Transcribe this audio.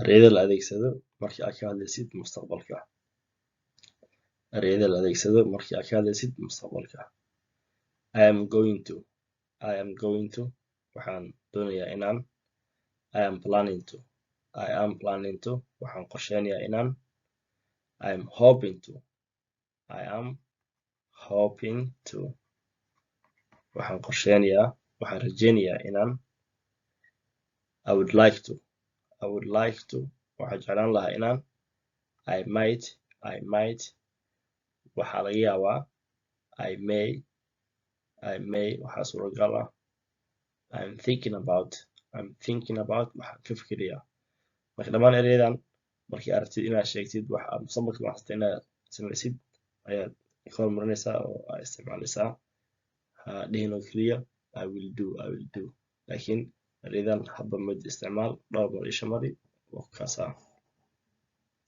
ereyada la adeegsado markii aad ka hadlaysid mustaqbalka. ereyada la adeegsado markii aad ka hadlaysid mustaqbalka. I am going to. I am going to. waxaan doonayaa inaan. I am planning to. I am planning to. waxaan qorsheynayaa inaan. I am hoping to. I am hoping to. waxaan qorsheynayaa. waxaan rajeynayaa inaan. I would like to. I would like to. waxaan jeclaan lahaa inaan. I might. I might. waxaa laga yaabaa. I may. I may. waxaa suuragal ah. I'm thinking about. I'm thinking about. waxaan ka fikirayaa. marka dhammaan erayadan markii aad rabtid inaad sheegtid wax aad mustaqbalka macsata inaad samaysid ayaad ka hormarinaysaa oo aad isticmaalaysaa. ha dhihin oo keliya I will do. I will do. laakiin erayadan hadba mid isticmaal dhowr mar isha mari oo kaas ah.